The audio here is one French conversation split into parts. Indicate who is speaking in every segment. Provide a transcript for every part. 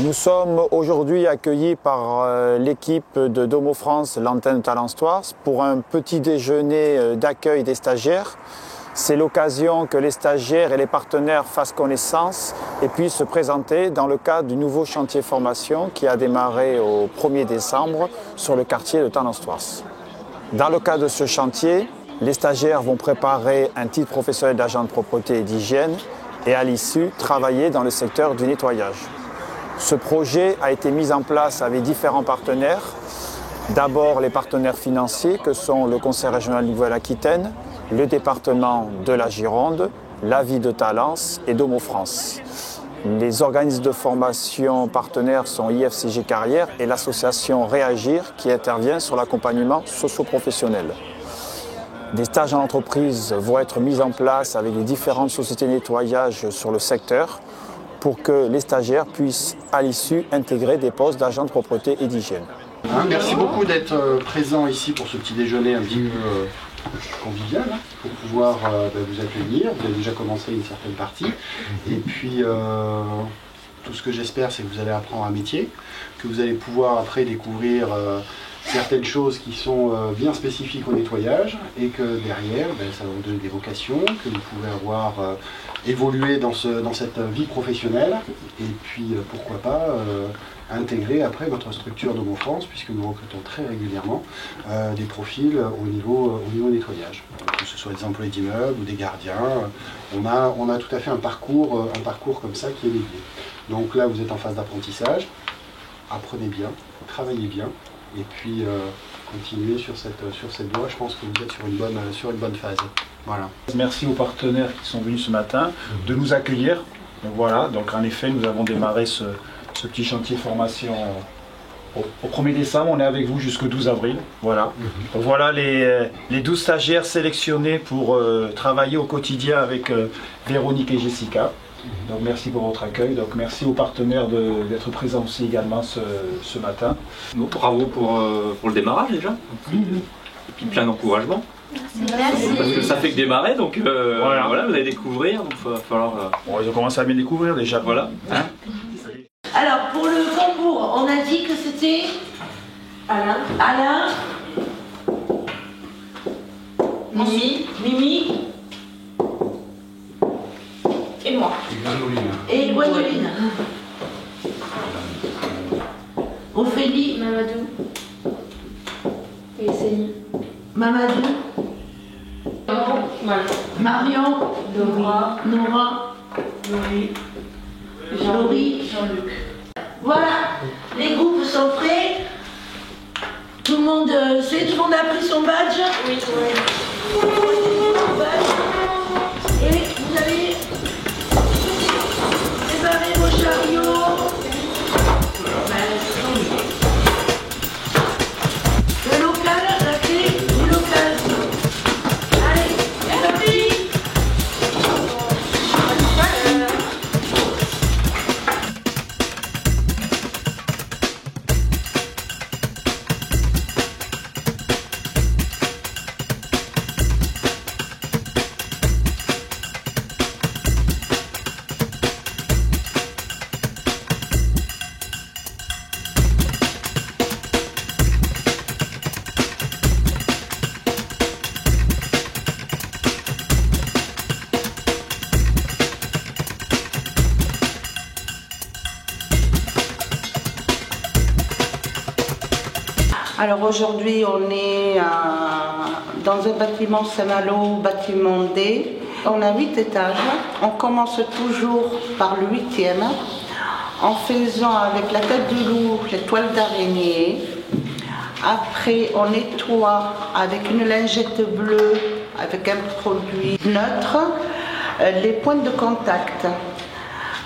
Speaker 1: Nous sommes aujourd'hui accueillis par l'équipe de Domo France, l'antenne Talents Stores, pour un petit déjeuner d'accueil des stagiaires. C'est l'occasion que les stagiaires et les partenaires fassent connaissance et puissent se présenter dans le cadre du nouveau chantier formation qui a démarré au 1er décembre sur le quartier de Talents Stores. Dans le cadre de ce chantier, les stagiaires vont préparer un titre professionnel d'agent de propreté et d'hygiène et à l'issue, travailler dans le secteur du nettoyage. Ce projet a été mis en place avec différents partenaires. D'abord les partenaires financiers que sont le Conseil régional de Nouvelle-Aquitaine, le département de la Gironde, la ville de Talence et Domo France. Les organismes de formation partenaires sont IFCG Carrière et l'association Réagir qui intervient sur l'accompagnement socio-professionnel. Des stages en entreprise vont être mis en place avec les différentes sociétés de nettoyage sur le secteur pour que les stagiaires puissent à l'issue intégrer des postes d'agents de propreté et d'hygiène.
Speaker 2: Merci beaucoup d'être présent ici pour ce petit déjeuner un petit peu convivial pour pouvoir vous accueillir. Vous avez déjà commencé une certaine partie et puis tout ce que j'espère c'est que vous allez apprendre un métier, que vous allez pouvoir après découvrir certaines choses qui sont bien spécifiques au nettoyage et que derrière, ça va vous donner des vocations, que vous pouvez avoir évolué dans cette vie professionnelle et puis pourquoi pas intégrer après notre structure Domo France puisque nous recrutons très régulièrement des profils au niveau nettoyage. Que ce soit des employés d'immeubles ou des gardiens, on a tout à fait un parcours comme ça qui est dédié. Donc là vous êtes en phase d'apprentissage, apprenez bien, travaillez bien. Et puis continuer sur cette voie, je pense que vous êtes sur une bonne phase. Voilà.
Speaker 3: Merci aux partenaires qui sont venus ce matin de nous accueillir. Donc voilà, donc en effet nous avons démarré ce petit chantier formation au 1er décembre, on est avec vous jusqu'au 12 avril. Voilà. Donc voilà les 12 stagiaires sélectionnés pour travailler au quotidien avec Véronique et Jessica. Donc merci pour votre accueil, donc merci aux partenaires d'être présents aussi également ce matin.
Speaker 4: Bon, bravo pour le démarrage déjà, et puis plein d'encouragement.
Speaker 5: Merci.
Speaker 4: Parce que ça fait que démarrer, donc voilà, vous allez découvrir, donc il va falloir...
Speaker 3: Bon, ils ont commencé à bien découvrir déjà.
Speaker 4: Voilà. Hein.
Speaker 5: Alors pour le tambour, on a dit que c'était Alain, Mimi et moi. Et Gwendoline. Ophélie.
Speaker 6: Mamadou. Et Céline.
Speaker 5: Mamadou. Marion.
Speaker 6: Dora.
Speaker 5: Nora. Laurie.
Speaker 6: Jean-Luc.
Speaker 5: Voilà, les groupes sont prêts. Tout le monde sait, tout le monde a pris son badge.
Speaker 6: Oui.
Speaker 5: Et vous allez démarrer vos chariots. Le local, la clé du local. Allez, c'est parti.
Speaker 7: Alors aujourd'hui, on est dans un bâtiment Saint-Malo, bâtiment D. On a 8 étages. On commence toujours par le 8e, en faisant avec la tête de loup les toiles d'araignée. Après, on nettoie avec une lingette bleue, avec un produit neutre, les pointes de contact.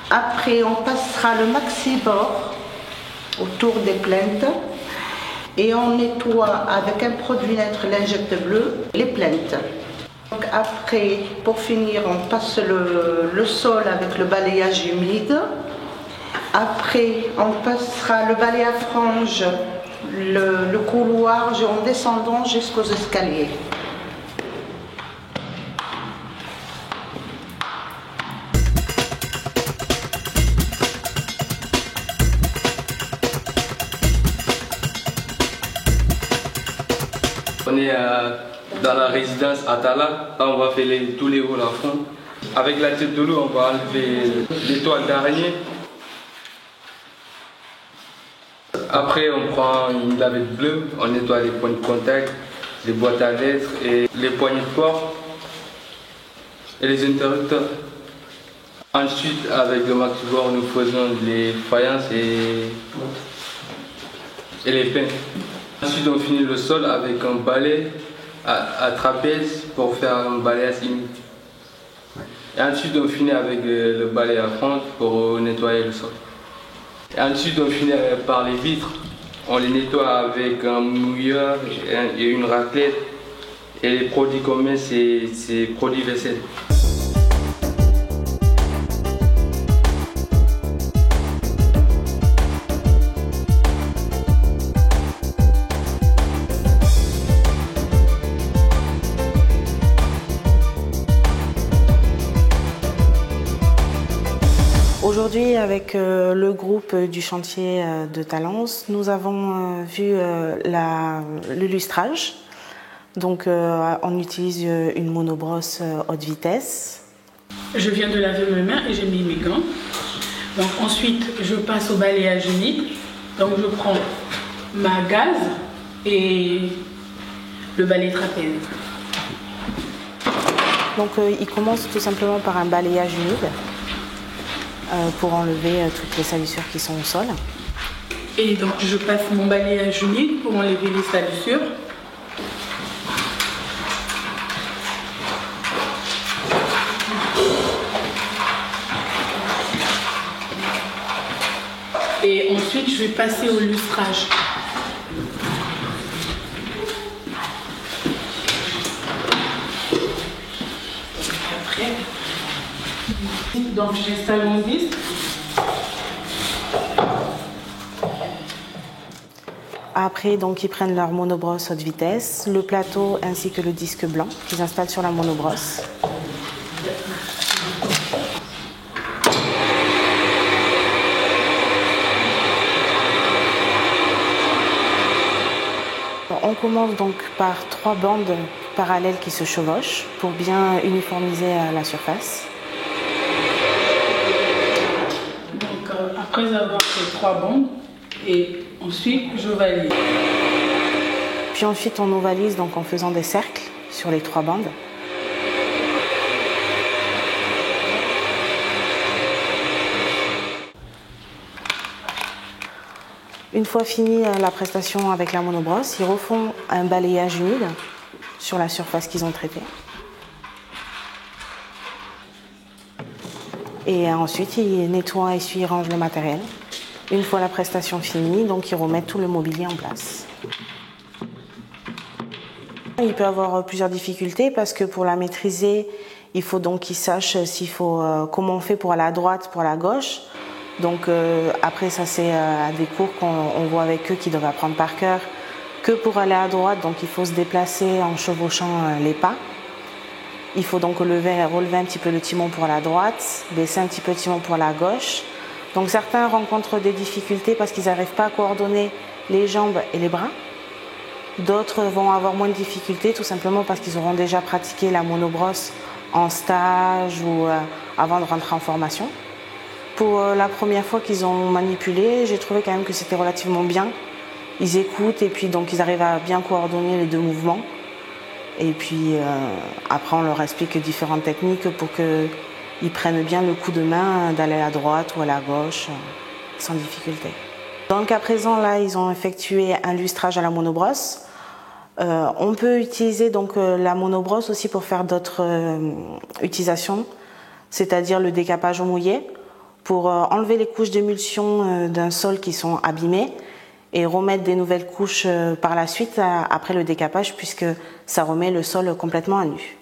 Speaker 7: Après, on passera le maxi-bord autour des plaintes. Et on nettoie avec un produit neutre lingette bleue les plaintes. Donc après, pour finir, on passe le sol avec le balayage humide. Après, on passera le balai à franges, le couloir en descendant jusqu'aux escaliers.
Speaker 8: On est dans la résidence Atala. Là, on va faire tous les rôles à fond. Avec la tête de l'eau, on va enlever les toiles d'araignée. Après, on prend une lavette bleue, on nettoie les points de contact, les boîtes à lettres et les poignées de porte et les interrupteurs. Ensuite, avec le maxibord, nous faisons les faïences et les pins. Ensuite, on finit le sol avec un balai à trapèze pour faire un balayage humide. Et ensuite, on finit avec le balai à fente pour nettoyer le sol. Et ensuite, on finit par les vitres. On les nettoie avec un mouilleur et une raclette. Et les produits qu'on met, c'est produits vaisselle.
Speaker 7: Aujourd'hui, avec le groupe du chantier de Talence, nous avons vu le lustrage. Donc, on utilise une monobrosse haute vitesse.
Speaker 9: Je viens de laver mes mains et j'ai mis mes gants. Donc, ensuite, je passe au balayage humide. Donc, je prends ma gaze et le balai trapèze.
Speaker 7: Donc, il commence tout simplement par un balayage humide. Pour enlever toutes les salissures qui sont au sol.
Speaker 9: Et donc je passe mon balayage humide pour enlever les salissures. Et ensuite je vais passer au lustrage. Après, donc j'installe mon disque.
Speaker 7: Après, donc, ils prennent leur monobrosse haute vitesse, le plateau ainsi que le disque blanc qu'ils installent sur la monobrosse. On commence donc par 3 bandes parallèles qui se chevauchent pour bien uniformiser la surface.
Speaker 9: Donc après avoir fait 3 bandes, et ensuite je valide.
Speaker 7: Puis ensuite on ovalise donc en faisant des cercles sur les 3 bandes. Une fois finie la prestation avec la monobrosse, ils refont un balayage humide sur la surface qu'ils ont traitée. Et ensuite, ils nettoient, essuient, rangent le matériel. Une fois la prestation finie, donc ils remettent tout le mobilier en place. Il peut y avoir plusieurs difficultés parce que pour la maîtriser, il faut donc qu'ils sachent comment on fait pour aller à droite, pour aller à gauche. Donc après, ça c'est des cours qu'on voit avec eux qui doivent apprendre par cœur. Que pour aller à droite, donc il faut se déplacer en chevauchant les pas. Il faut donc relever un petit peu le timon pour aller à droite, baisser un petit peu le timon pour aller à gauche. Donc certains rencontrent des difficultés parce qu'ils n'arrivent pas à coordonner les jambes et les bras. D'autres vont avoir moins de difficultés tout simplement parce qu'ils auront déjà pratiqué la monobrosse en stage ou avant de rentrer en formation. Pour la première fois qu'ils ont manipulé, j'ai trouvé quand même que c'était relativement bien. Ils écoutent et puis donc ils arrivent à bien coordonner les 2 mouvements. Et puis après on leur explique différentes techniques pour qu'ils prennent bien le coup de main d'aller à droite ou aller à gauche sans difficulté. Dans le cas présent, là, ils ont effectué un lustrage à la monobrosse. On peut utiliser donc la monobrosse aussi pour faire d'autres utilisations, c'est-à-dire le décapage au mouillé, pour enlever les couches d'émulsion d'un sol qui sont abîmées et remettre des nouvelles couches par la suite après le décapage, puisque ça remet le sol complètement à nu.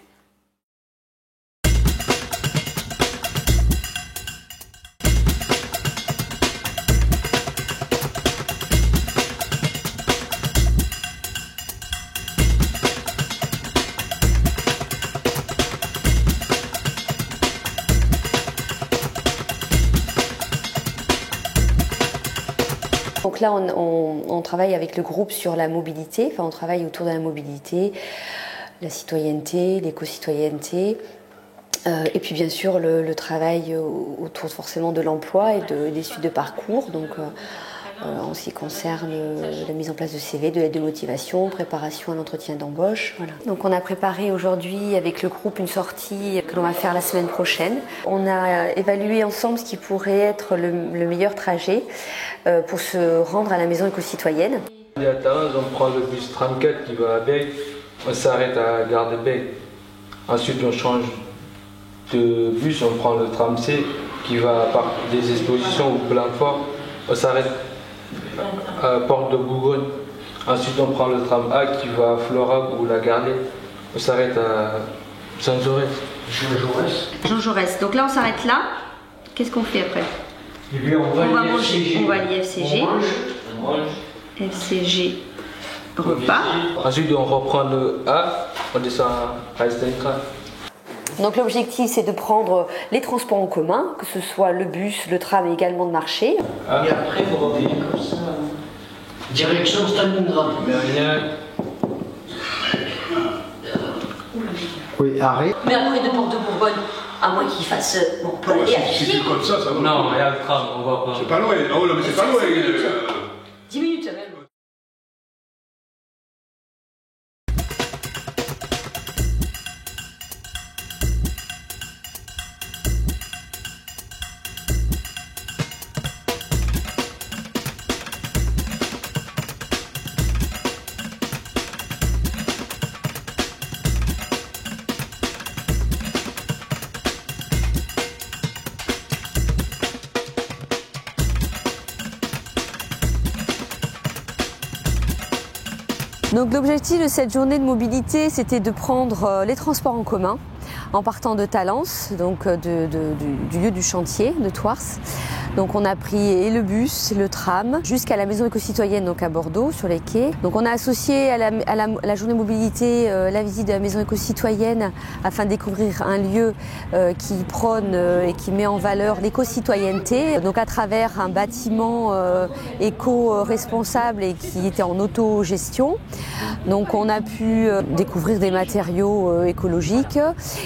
Speaker 6: Donc là, on travaille avec le groupe sur la mobilité, enfin on travaille autour de la mobilité, la citoyenneté, l'éco-citoyenneté, et puis bien sûr le travail autour forcément de l'emploi et des suites de parcours. Donc, en ce qui concerne la mise en place de CV, de l'aide de motivation, préparation à l'entretien d'embauche. Voilà. Donc on a préparé aujourd'hui avec le groupe une sortie que l'on va faire la semaine prochaine. On a évalué ensemble ce qui pourrait être le meilleur trajet pour se rendre à la maison éco-citoyenne.
Speaker 8: À Talence, on prend le bus tram 4 qui va à Bègue, on s'arrête à Gare de Bègue. Ensuite on change de bus, on prend le tram C qui va par des expositions ou Blanfort. On s'arrête à Porte de Bourgogne. Ensuite, on prend le tram A qui va à Florac ou la Gardée. On s'arrête à Jean Jaurès.
Speaker 6: Jean Jaurès. Donc là, on s'arrête là. Qu'est-ce qu'on fait après?
Speaker 8: On va
Speaker 6: manger. On va à l'IFCG.
Speaker 8: On mange.
Speaker 6: FCG repas.
Speaker 8: Ensuite, on reprend le A. On descend à Stalingrad.
Speaker 6: Donc l'objectif, c'est de prendre les transports en commun, que ce soit le bus, le tram et également de marché.
Speaker 10: Et après, vous revenez comme ça, direction Stalingrad.
Speaker 2: Oui, arrêt.
Speaker 5: Mais après de Porte de Bourgogne, à moins qu'il fasse. Bon, pour aller à
Speaker 11: Si c'est comme ça va.
Speaker 8: Non, il y a le tram, on va pas.
Speaker 11: C'est pas loin. Oh non, mais c'est pas loin.
Speaker 5: 10 minutes même.
Speaker 6: Donc l'objectif de cette journée de mobilité, c'était de prendre les transports en commun en partant de Talence, donc du lieu du chantier de Thouars. Donc on a pris et le bus, le tram, jusqu'à la maison éco-citoyenne, donc à Bordeaux, sur les quais. Donc on a associé à la journée mobilité la visite de la maison éco-citoyenne afin de découvrir un lieu qui prône et qui met en valeur l'éco-citoyenneté. Donc à travers un bâtiment éco-responsable et qui était en autogestion. Donc on a pu découvrir des matériaux écologiques.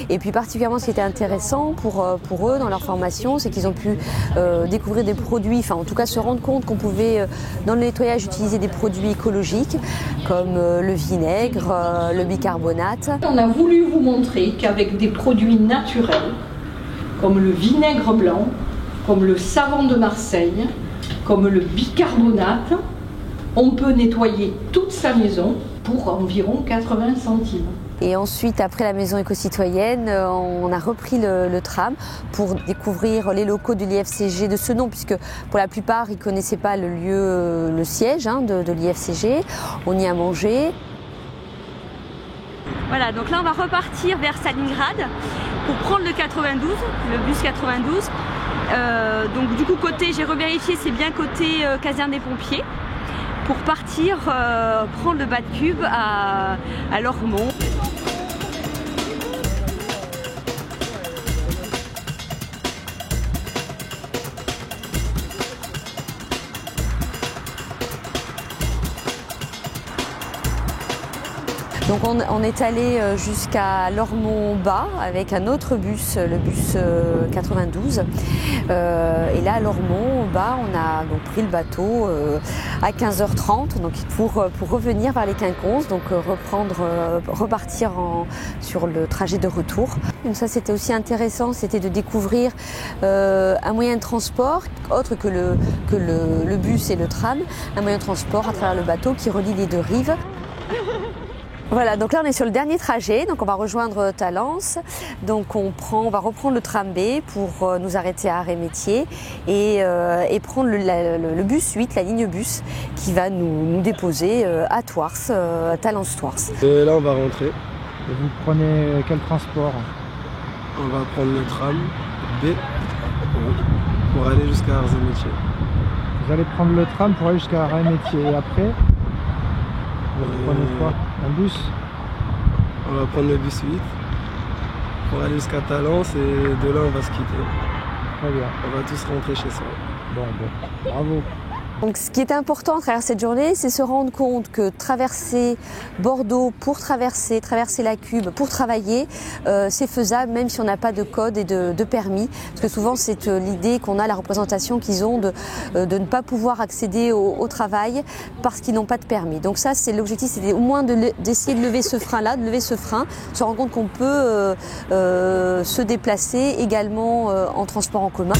Speaker 6: Et puis particulièrement ce qui était intéressant pour eux dans leur formation, c'est qu'ils ont pu découvrir des produits, enfin en tout cas se rendre compte qu'on pouvait dans le nettoyage utiliser des produits écologiques comme le vinaigre, le bicarbonate.
Speaker 12: On a voulu vous montrer qu'avec des produits naturels comme le vinaigre blanc, comme le savon de Marseille, comme le bicarbonate, on peut nettoyer toute sa maison pour environ 80 centimes.
Speaker 6: Et ensuite, après la maison éco-citoyenne, on a repris le tram pour découvrir les locaux de l'IFCG de ce nom, puisque pour la plupart, ils ne connaissaient pas le lieu, le siège de l'IFCG. On y a mangé.
Speaker 13: Voilà, donc là, on va repartir vers Stalingrad pour prendre le 92, le bus 92. Donc du coup, j'ai revérifié, c'est bien côté caserne des pompiers, pour partir prendre le Bas-de-Cube à Lormont.
Speaker 6: Donc on est allé jusqu'à Lormont-Bas avec un autre bus, le bus 92. Et là à Lormont-Bas, on a donc pris le bateau à 15h30 donc pour revenir vers les Quinconces, donc repartir sur le trajet de retour. Donc ça c'était aussi intéressant, c'était de découvrir un moyen de transport autre que le bus et le tram, un moyen de transport à travers le bateau qui relie les deux rives. Voilà, donc là on est sur le dernier trajet, donc on va rejoindre Talence, donc on va reprendre le tram B pour nous arrêter à Arrêt-Métier et prendre le bus 8, la ligne bus, qui va nous déposer à Thouars, à Talence-Thouars.
Speaker 14: Et là on va rentrer.
Speaker 15: Et vous prenez quel transport?
Speaker 14: On va prendre le tram B pour aller jusqu'à Arrêt-Métier.
Speaker 15: Vous allez prendre le tram pour aller jusqu'à Arrêt-Métier et après vous prenez quoi? Un bus?
Speaker 14: On va prendre le bus 8 pour aller jusqu'à Talence et de là on va se quitter.
Speaker 15: Très bien.
Speaker 14: On va tous rentrer chez soi.
Speaker 15: Bon, bravo.
Speaker 6: Donc, ce qui est important à travers cette journée, c'est se rendre compte que traverser Bordeaux pour traverser la Cube, pour travailler, c'est faisable même si on n'a pas de code et de permis. Parce que souvent, c'est l'idée qu'on a, la représentation qu'ils ont de ne pas pouvoir accéder au travail parce qu'ils n'ont pas de permis. Donc ça, c'est l'objectif, c'est au moins d'essayer de lever ce frein-là, se rendre compte qu'on peut se déplacer également en transport en commun.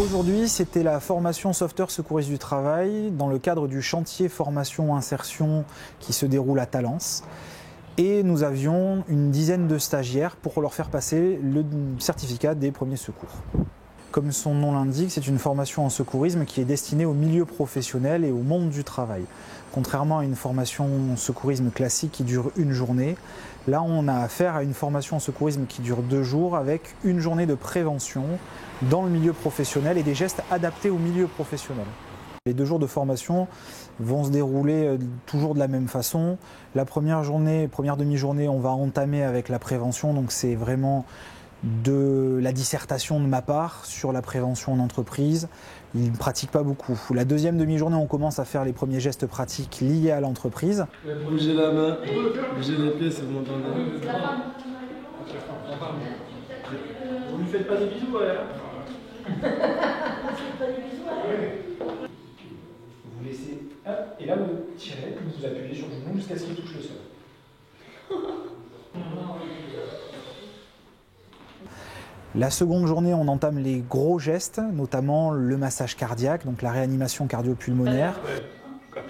Speaker 15: Aujourd'hui, c'était la formation sauveteur secouriste du travail dans le cadre du chantier formation-insertion qui se déroule à Talence. Et nous avions une dizaine de stagiaires pour leur faire passer le certificat des premiers secours. Comme son nom l'indique, c'est une formation en secourisme qui est destinée au milieu professionnel et au monde du travail. Contrairement à une formation en secourisme classique qui dure une journée, là on a affaire à une formation en secourisme qui dure 2 jours avec une journée de prévention dans le milieu professionnel et des gestes adaptés au milieu professionnel. Les 2 jours de formation vont se dérouler toujours de la même façon. La première demi-journée, on va entamer avec la prévention, donc c'est vraiment de la dissertation de ma part sur la prévention en entreprise. Ils ne pratiquent pas beaucoup. La deuxième demi-journée, on commence à faire les premiers gestes pratiques liés à l'entreprise.
Speaker 14: Bougez la main, bougez les pieds, c'est mon temps.
Speaker 3: Vous ne lui faites pas des bisous, Vous laissez, hop, et là vous tirez, puis vous appuyez sur le genou jusqu'à ce qu'il touche le sol.
Speaker 15: La seconde journée, on entame les gros gestes, notamment le massage cardiaque, donc la réanimation cardio-pulmonaire.
Speaker 13: Quand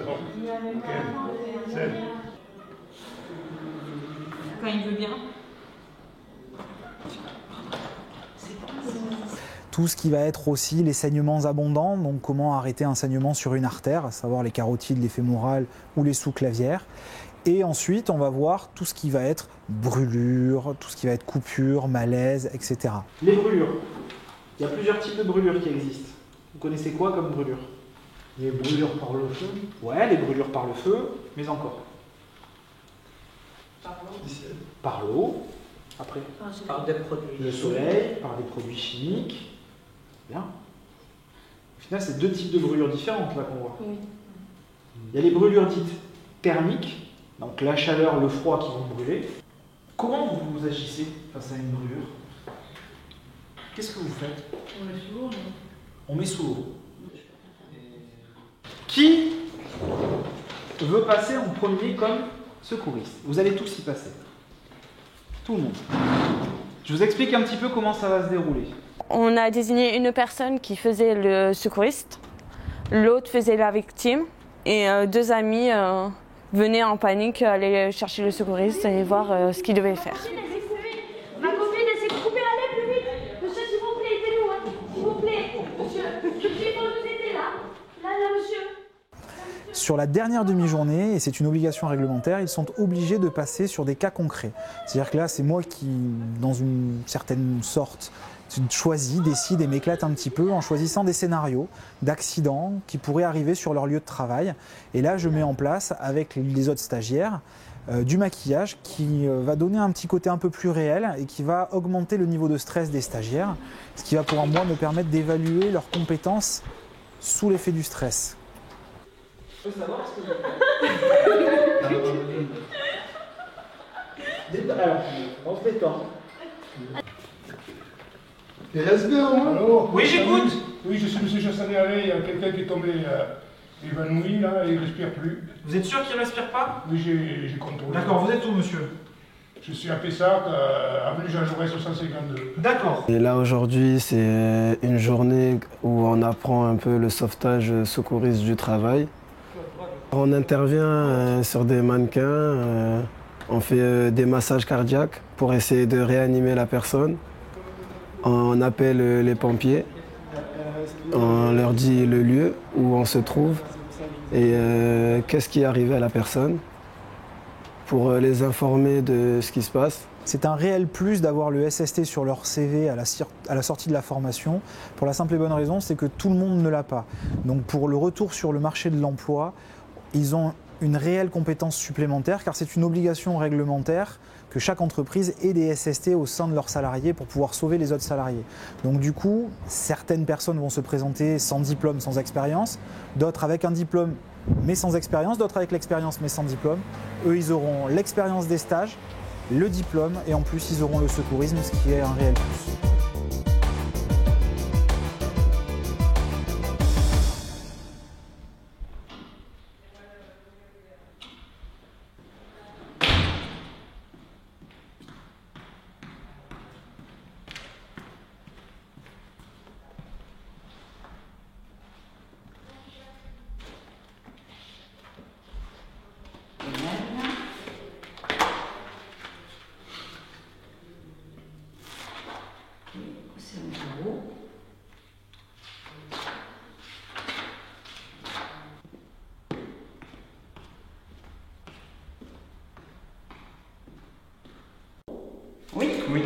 Speaker 13: il veut bien.
Speaker 15: Tout ce qui va être aussi les saignements abondants, donc comment arrêter un saignement sur une artère, à savoir les carotides, les fémorales ou les sous-clavières. Et ensuite, on va voir tout ce qui va être brûlure, tout ce qui va être coupure, malaise, etc.
Speaker 16: Les brûlures. Il y a plusieurs types de brûlures qui existent. Vous connaissez quoi comme brûlure?
Speaker 3: Les brûlures par le feu.
Speaker 16: Ouais, les brûlures par le feu, mais encore. Par l'eau. Après.
Speaker 10: Par des produits.
Speaker 16: Le soleil, par des produits chimiques. Bien. Au final, c'est 2 types de brûlures différentes là qu'on voit.
Speaker 13: Oui.
Speaker 16: Il y a les brûlures dites thermiques, donc la chaleur, le froid qui vont brûler. Comment vous agissez face à une brûlure? Qu'est-ce que vous faites?
Speaker 9: On met sous l'eau, non?
Speaker 16: On met sous l'eau. Qui veut passer en premier comme secouriste? Vous allez tous y passer. Tout le monde. Je vous explique un petit peu comment ça va se dérouler.
Speaker 17: On a désigné une personne qui faisait le secouriste, l'autre faisait la victime et 2 amis venaient en panique aller chercher le secouriste et voir ce qu'il devait faire.
Speaker 5: Ma copine essaie de couper, allez plus vite. Monsieur, s'il vous plaît, aidez-nous, hein. S'il vous plaît, monsieur. Il faut nous aider là. Là, monsieur.
Speaker 15: Sur la dernière demi-journée, et c'est une obligation réglementaire, ils sont obligés de passer sur des cas concrets. C'est-à-dire que là, c'est moi qui, dans une certaine sorte, choisis, décide et m'éclate un petit peu en choisissant des scénarios d'accidents qui pourraient arriver sur leur lieu de travail. Et là, je mets en place, avec les autres stagiaires, du maquillage qui va donner un petit côté un peu plus réel et qui va augmenter le niveau de stress des stagiaires, ce qui va pour moi me permettre d'évaluer leurs compétences sous l'effet du stress.
Speaker 16: Je peux savoir ce que vous faites. Alors, on se détend.
Speaker 11: Les respires, moi?
Speaker 16: Oui, j'écoute.
Speaker 11: Oui, je suis M. Chassanet, il y a quelqu'un qui est tombé évanoui, là, et il ne respire plus.
Speaker 16: Vous êtes sûr qu'il ne respire pas?
Speaker 11: Oui, j'ai contrôlé.
Speaker 16: D'accord, vous êtes où, monsieur?
Speaker 11: Je suis à Pessac, avenue Jean Jaurès 652.
Speaker 16: D'accord.
Speaker 14: Et là, aujourd'hui, c'est une journée où on apprend un peu le sauvetage secouriste du travail. On intervient sur des mannequins, on fait des massages cardiaques pour essayer de réanimer la personne. On appelle les pompiers On leur dit le lieu où on se trouve et qu'est-ce qui est arrivé à la personne pour les informer de ce qui se passe.
Speaker 15: C'est un réel plus d'avoir le SST sur leur CV à la sortie de la formation, pour la simple et bonne raison, c'est que tout le monde ne l'a pas. Donc pour le retour sur le marché de l'emploi, ils ont une réelle compétence supplémentaire, car c'est une obligation réglementaire que chaque entreprise ait des SST au sein de leurs salariés pour pouvoir sauver les autres salariés. Donc du coup, certaines personnes vont se présenter sans diplôme, sans expérience, d'autres avec un diplôme mais sans expérience, d'autres avec l'expérience mais sans diplôme. Eux, ils auront l'expérience des stages, le diplôme et en plus ils auront le secourisme, ce qui est un réel plus.
Speaker 18: Oui. Oui.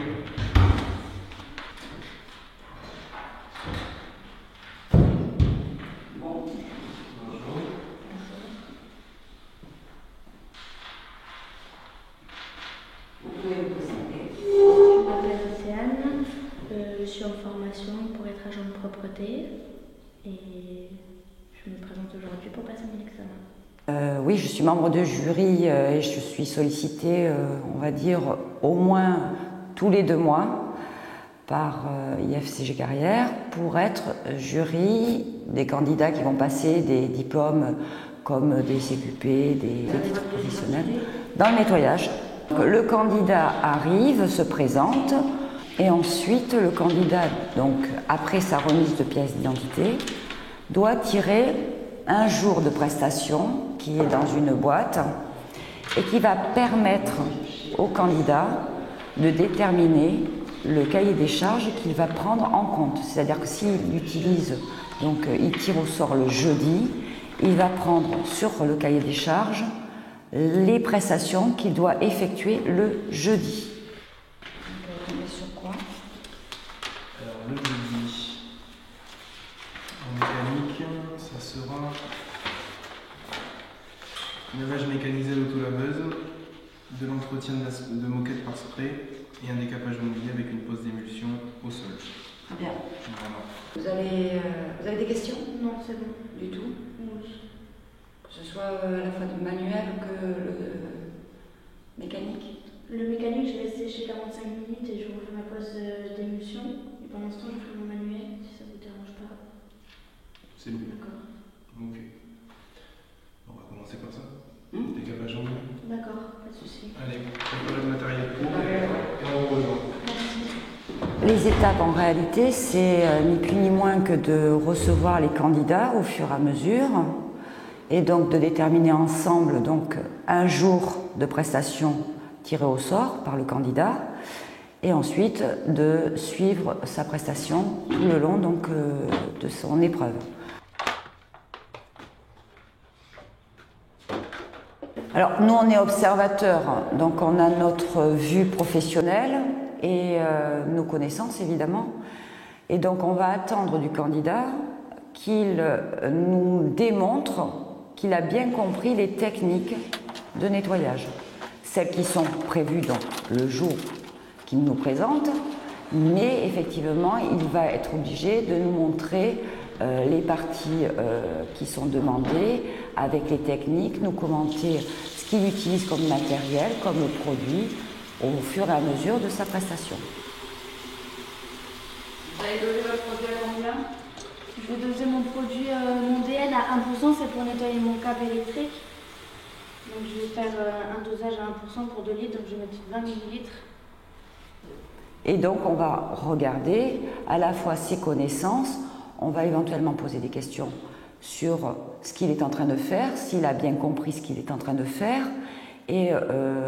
Speaker 18: Bon. Bonjour. Vous pouvez vous présenter.
Speaker 5: Je m'appelle Océane, je suis en formation pour être agent de propreté et je me présente aujourd'hui pour passer mon examen.
Speaker 18: Oui, je suis membre de jury et je suis sollicitée, on va dire, au moins tous les 2 mois par IFCG Carrière pour être jury des candidats qui vont passer des diplômes comme des CQP, des titres professionnels, dans le nettoyage. Le candidat arrive, se présente et ensuite le candidat, donc après sa remise de pièce d'identité, doit tirer un jour de prestation qui est dans une boîte et qui va permettre au candidat de déterminer le cahier des charges qu'il va prendre en compte. C'est-à-dire que s'il utilise, donc il tire au sort le jeudi, il va prendre sur le cahier des charges les prestations qu'il doit effectuer le jeudi. On est sur quoi?
Speaker 19: Alors le jeudi, en mécanique, ça sera lavage mécanisé d'autolaveuse, de l'entretien de moquette par spray et un décapage de mobilier avec une pose d'émulsion au sol.
Speaker 18: Très bien.
Speaker 19: Voilà.
Speaker 18: Vous avez des questions?
Speaker 5: Non, c'est bon.
Speaker 18: Du tout?
Speaker 5: Oui.
Speaker 18: Que ce soit à la fois du manuel que le mécanique?
Speaker 5: Le mécanique, je vais rester chez 45 minutes et je refais ma pause d'émulsion. Et pendant ce temps, je fais mon manuel, si ça vous dérange pas.
Speaker 19: C'est bon.
Speaker 5: D'accord.
Speaker 19: Ok. On va commencer par ça. Décapage en main.
Speaker 5: D'accord, pas de souci.
Speaker 19: Allez, préparez le matériel pour et on vous rejoint.
Speaker 18: Les étapes en réalité, c'est ni plus ni moins que de recevoir les candidats au fur et à mesure et donc de déterminer ensemble donc, un jour de prestation tiré au sort par le candidat et ensuite de suivre sa prestation tout le long donc, de son épreuve. Alors nous on est observateurs, donc on a notre vue professionnelle et nos connaissances évidemment. Et donc on va attendre du candidat qu'il nous démontre qu'il a bien compris les techniques de nettoyage. Celles qui sont prévues donc, le jour qu'il nous présente, mais effectivement il va être obligé de nous montrer les parties qui sont demandées avec les techniques, nous commenter ce qu'il utilise comme matériel, comme produit au fur et à mesure de sa prestation.
Speaker 5: Vous allez doser votre produit à combien? Je vais doser mon produit, mon DN à 1%, c'est pour nettoyer mon câble électrique. Donc je vais faire un dosage à 1% pour 2 litres, donc je vais mettre 20 millilitres.
Speaker 18: Et donc on va regarder à la fois ses connaissances, on va éventuellement poser des questions sur ce qu'il est en train de faire, s'il a bien compris ce qu'il est en train de faire, et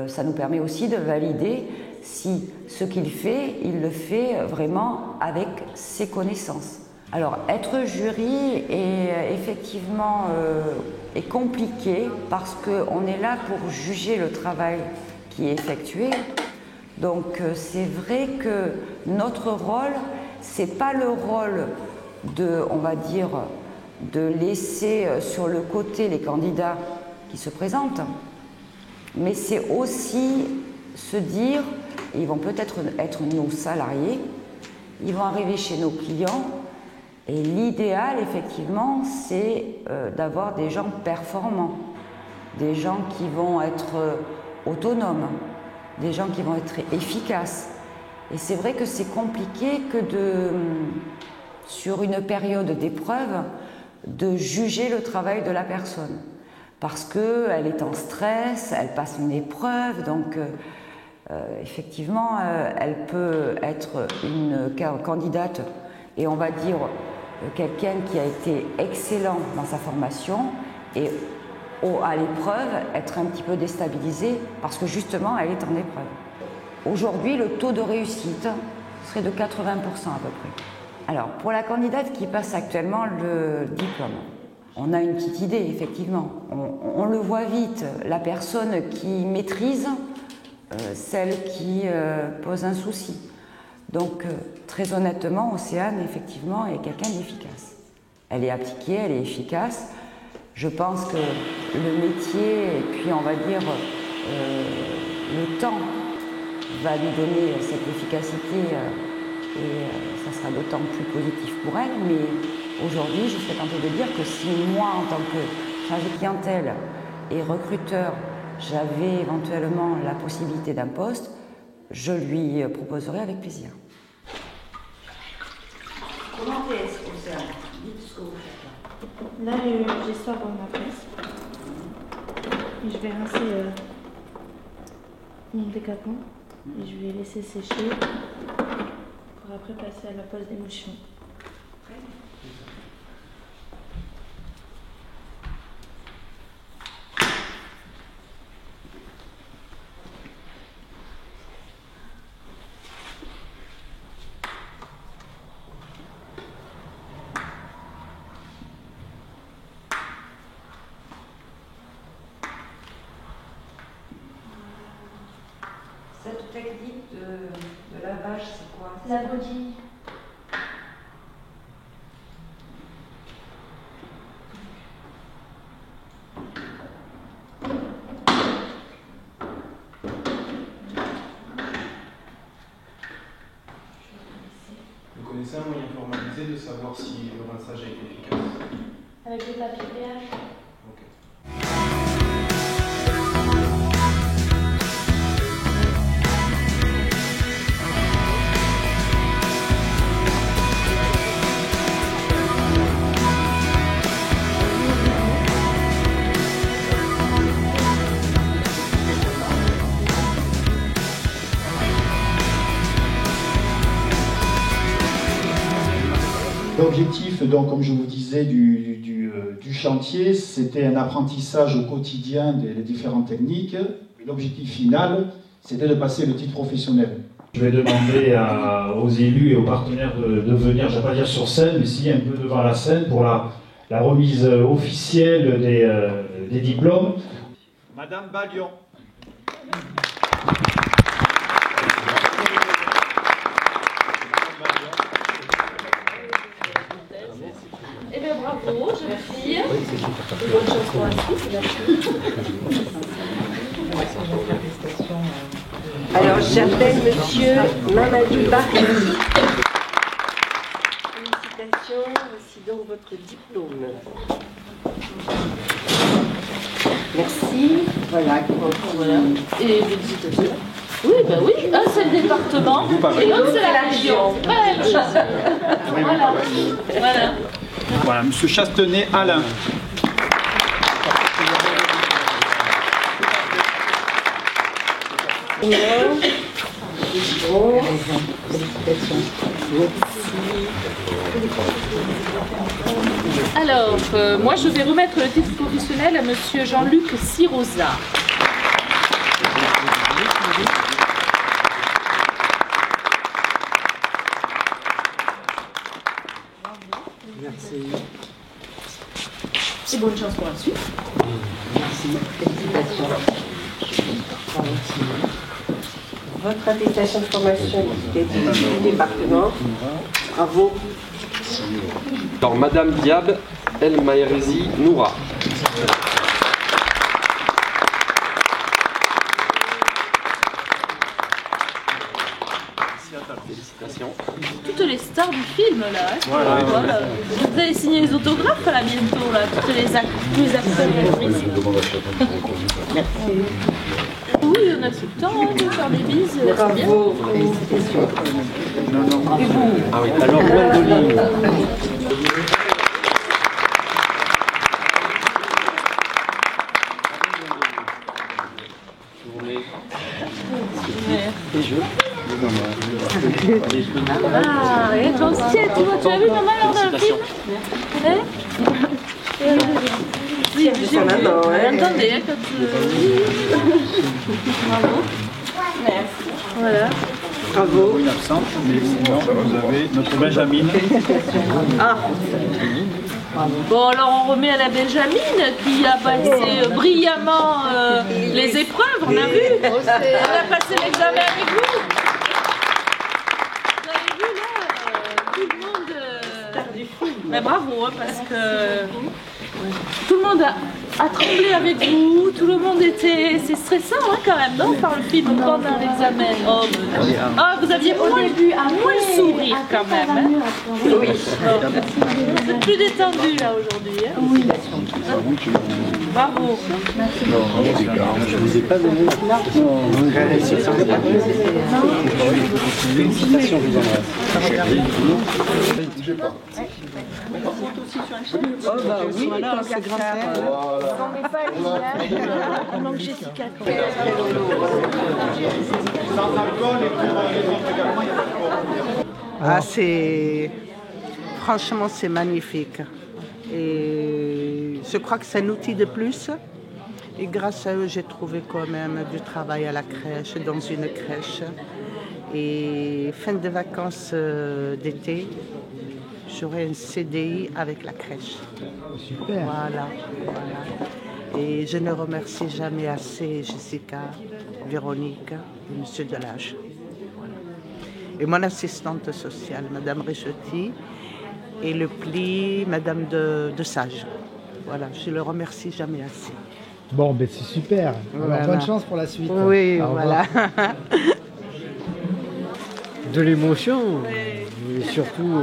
Speaker 18: ça nous permet aussi de valider si ce qu'il fait, il le fait vraiment avec ses connaissances. Alors, être jury est effectivement est compliqué parce qu'on est là pour juger le travail qui est effectué. Donc, c'est vrai que notre rôle, c'est pas le rôle de, on va dire, de laisser sur le côté les candidats qui se présentent, mais c'est aussi se dire, ils vont peut-être être nos salariés, ils vont arriver chez nos clients. Et l'idéal, effectivement, c'est d'avoir des gens performants, des gens qui vont être autonomes, des gens qui vont être efficaces. Et c'est vrai que c'est compliqué que sur une période d'épreuve, de juger le travail de la personne. Parce qu'elle est en stress, elle passe une épreuve, donc effectivement, elle peut être une candidate, et on va dire quelqu'un qui a été excellent dans sa formation et à l'épreuve être un petit peu déstabilisée parce que justement elle est en épreuve. Aujourd'hui, le taux de réussite serait de 80% à peu près. Alors, pour la candidate qui passe actuellement le diplôme, on a une petite idée, effectivement. On le voit vite, la personne qui maîtrise, celle qui pose un souci. Donc, très honnêtement, Océane, effectivement, est quelqu'un d'efficace. Elle est appliquée, elle est efficace. Je pense que le métier, et puis on va dire le temps, va lui donner cette efficacité et ça sera d'autant plus positif pour elle. Mais aujourd'hui, je serais tentée de dire que si moi, en tant que chargée de clientèle et recruteur, j'avais éventuellement la possibilité d'un poste, je lui proposerai avec plaisir.
Speaker 5: Comment est-ce Océane? Dites ce que vous faites là. Là, j'ai ça dans ma presse. Et je vais rincer mon décapant. Et je vais laisser sécher pour après passer à la pose d'émulsion.
Speaker 18: Cette technique de lavage, c'est quoi?
Speaker 5: La body.
Speaker 19: Vous connaissez un moyen formalisé de savoir si le rinçage a été efficace?
Speaker 5: Avec le papier pH.
Speaker 2: L'objectif, donc, comme je vous disais, du chantier, c'était un apprentissage au quotidien des différentes techniques. L'objectif final, c'était de passer le titre professionnel.
Speaker 3: Je vais demander aux élus et aux partenaires de venir, je ne vais pas dire sur scène, mais si un peu devant la scène pour la remise officielle des diplômes.
Speaker 1: Madame Ballion.
Speaker 5: Eh bien bravo, jeune fille. Bonne chance pour la suite.
Speaker 20: Alors j'appelle monsieur Mamadou Barry. Félicitations, voici donc votre diplôme. Merci. Voilà.
Speaker 5: Et félicitations. Oui, ben oui, un c'est le département et l'autre c'est la région. Pas la même chose. Voilà. Voilà.
Speaker 1: Voilà, monsieur Chastenay Alain.
Speaker 21: Alors, moi je vais remettre le titre professionnel à monsieur Jean-Luc Sirosa. Merci. Et bonne chance pour la suite.
Speaker 20: Merci. Félicitations. Votre attestation de formation du département. Bravo.
Speaker 4: Alors, Madame Diab El Maïrezi Noura. Félicitations.
Speaker 21: Toutes les stars du film là. Hein,
Speaker 4: voilà.
Speaker 21: Vous allez signer les autographes là bientôt là, tous les acteurs et actrices. Merci. Oui, on a tout le temps hein, de faire des bises.
Speaker 20: Bravo, félicitations.
Speaker 4: Et vous? Ah oui, alors Gwendoline.
Speaker 21: Et je. Ah, et toi aussi, tu as vu maman lors d'un film? Oui, j'ai vu. Attendez, quand bravo. Merci. Voilà.
Speaker 20: Bravo.
Speaker 3: Une absente, mais sinon, vous avez notre Benjamin.
Speaker 21: Ah. Bon, alors on remet à la Benjamine qui a passé brillamment les épreuves, on a vu. Elle a passé l'examen avec vous. Vous avez vu là, tout le monde. Mais bravo, hein, parce que tout le monde a tremblé avec vous, tout le monde était. C'est stressant hein, quand même, non, par le film pendant l'examen. Oh, vous aviez moins le sourire quand même. Hein. Oui. Vous êtes plus détendu là aujourd'hui. Hein. Oui. Bravo. Merci.
Speaker 2: Je vous ai pas donné la félicitations, je vous embrasse. Bougez pas.
Speaker 7: Oh bah oui, quand c'est grand
Speaker 21: Il manque Jessica quand même.
Speaker 7: Ah, c'est... Franchement, c'est magnifique. Et je crois que c'est un outil de plus. Et grâce à eux, j'ai trouvé quand même du travail à la crèche, dans une crèche. Et fin de vacances d'été, j'aurai un CDI avec la crèche.
Speaker 16: Super.
Speaker 7: Voilà. Et je ne remercie jamais assez Jessica, Véronique et Monsieur Delage. Voilà. Et mon assistante sociale, Madame Richetti, et le pli, Madame de Sage. Voilà, je ne le remercie jamais assez.
Speaker 16: Bon, ben c'est super.
Speaker 7: Voilà.
Speaker 16: Alors, bonne chance pour la suite.
Speaker 7: Oui, voilà.
Speaker 10: De l'émotion, et surtout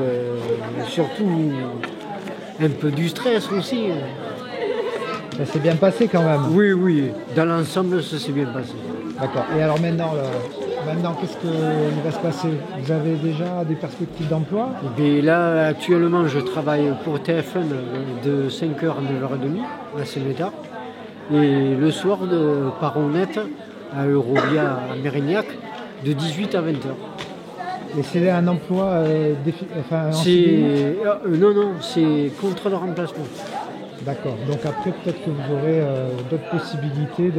Speaker 10: un peu du stress aussi.
Speaker 16: Ça s'est bien passé quand même.
Speaker 10: Oui, dans l'ensemble, ça s'est bien passé.
Speaker 16: D'accord. Et alors maintenant, qu'est-ce qu'il va se passer? Vous avez déjà des perspectives d'emploi?
Speaker 10: Et là, actuellement, je travaille pour TF1 de 5h à 9h30 à Saint-Médard. Et le soir, par Honnête, à Eurovia à Mérignac, de 18 à 20h.
Speaker 16: Et c'est un emploi en CDI?
Speaker 10: Non, c'est contrat de remplacement.
Speaker 16: D'accord. Donc après, peut-être que vous aurez d'autres possibilités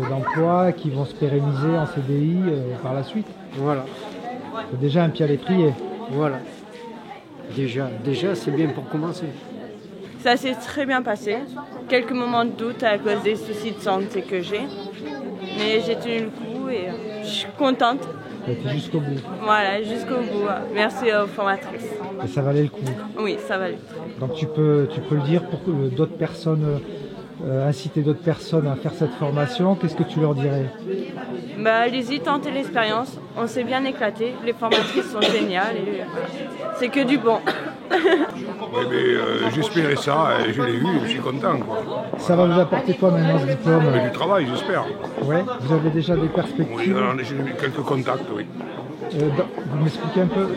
Speaker 16: d'emploi qui vont se pérenniser en CDI par la suite.
Speaker 10: Voilà.
Speaker 16: C'est déjà un pied à l'étrier.
Speaker 10: Voilà. Déjà, c'est bien pour commencer.
Speaker 17: Ça s'est très bien passé. Quelques moments de doute à cause des soucis de santé que j'ai. Mais j'ai tenu le coup et je suis contente.
Speaker 16: Jusqu'au bout.
Speaker 17: Voilà, jusqu'au bout. Merci aux formatrices.
Speaker 16: Et ça valait le coup.
Speaker 17: Oui, ça valait.
Speaker 16: Donc tu peux le dire pour que d'autres personnes, inciter d'autres personnes à faire cette formation. Qu'est-ce que tu leur dirais?
Speaker 17: Allez-y, tentez l'expérience. On s'est bien éclaté. Les formatrices sont géniales et c'est que du bon.
Speaker 11: J'espérais ça et je l'ai eu, je suis content. Quoi.
Speaker 16: Ça va vous apporter quoi maintenant ce diplôme?
Speaker 11: Du travail, j'espère.
Speaker 16: Ouais, vous avez déjà des perspectives?
Speaker 11: Oui, j'ai eu quelques contacts, oui.
Speaker 16: Vous m'expliquez un peu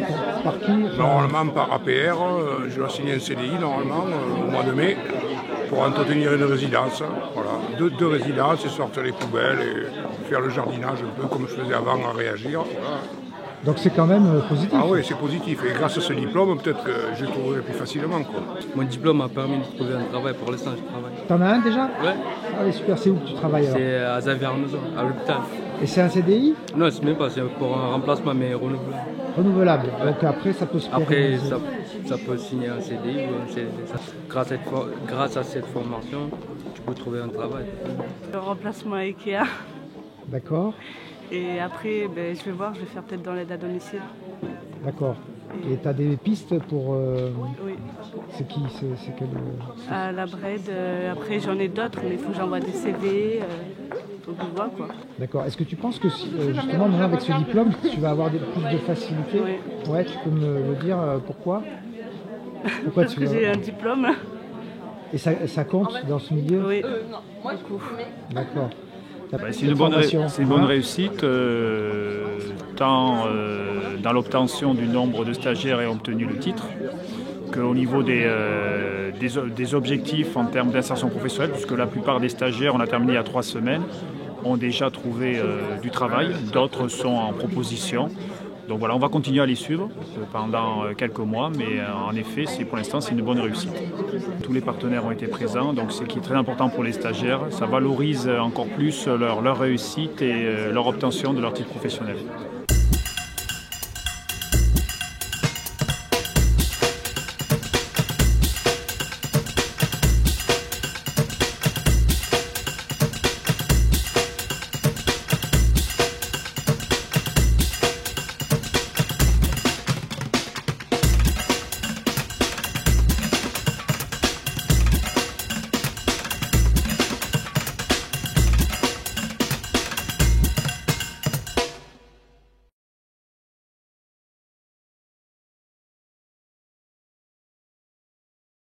Speaker 16: par qui?
Speaker 11: Normalement par APR, je dois signer un CDI normalement au mois de mai pour entretenir une résidence. Voilà. Deux résidences et sortir les poubelles et faire le jardinage un peu comme je faisais avant à réagir. Voilà.
Speaker 16: Donc c'est quand même positif.
Speaker 11: Ah oui, c'est positif. Et grâce à ce diplôme, peut-être que je trouverai plus facilement. Quoi.
Speaker 8: Mon diplôme m'a permis de trouver un travail. Pour l'instant, je travaille.
Speaker 16: T'en as un déjà?
Speaker 8: Ouais.
Speaker 16: Ah oui, super. C'est où que tu travailles alors?
Speaker 8: C'est à Xavier Arnaud, à l'hôpital.
Speaker 12: Et c'est un CDI?
Speaker 4: Non, c'est même pas, c'est pour un remplacement, mais renouvelable.
Speaker 12: Renouvelable. Donc après, ça peut se
Speaker 4: Après,
Speaker 12: pérenniser.
Speaker 4: ça peut signer un CDI. Grâce à cette formation, tu peux trouver un travail.
Speaker 22: Le remplacement Ikea.
Speaker 12: D'accord,
Speaker 22: Et après, je vais voir, je vais faire peut-être dans l'aide à domicile.
Speaker 12: d'accord. Et tu as des pistes pour...
Speaker 22: Oui.
Speaker 12: C'est qui? C'est quel...
Speaker 22: À la Bred, après j'en ai d'autres, mais il faut que j'envoie des CV. Donc on voit quoi.
Speaker 12: D'accord. Est-ce que tu penses que justement, maintenant, avec ce diplôme, tu vas avoir plus de facilité?
Speaker 22: Oui.
Speaker 12: Ouais, tu peux me le dire pourquoi?
Speaker 22: Parce que j'ai un diplôme.
Speaker 12: Et ça compte dans ce milieu?
Speaker 22: Oui, beaucoup.
Speaker 12: D'accord.
Speaker 23: C'est une bonne réussite, tant dans l'obtention du nombre de stagiaires ayant obtenu le titre, qu'au niveau des objectifs en termes d'insertion professionnelle, puisque la plupart des stagiaires, on a terminé il y a 3 semaines, ont déjà trouvé du travail, d'autres sont en proposition. Donc voilà, on va continuer à les suivre pendant quelques mois, mais en effet, pour l'instant, c'est une bonne réussite. Tous les partenaires ont été présents, donc ce qui est très important pour les stagiaires, ça valorise encore plus leur réussite et leur obtention de leur titre professionnel.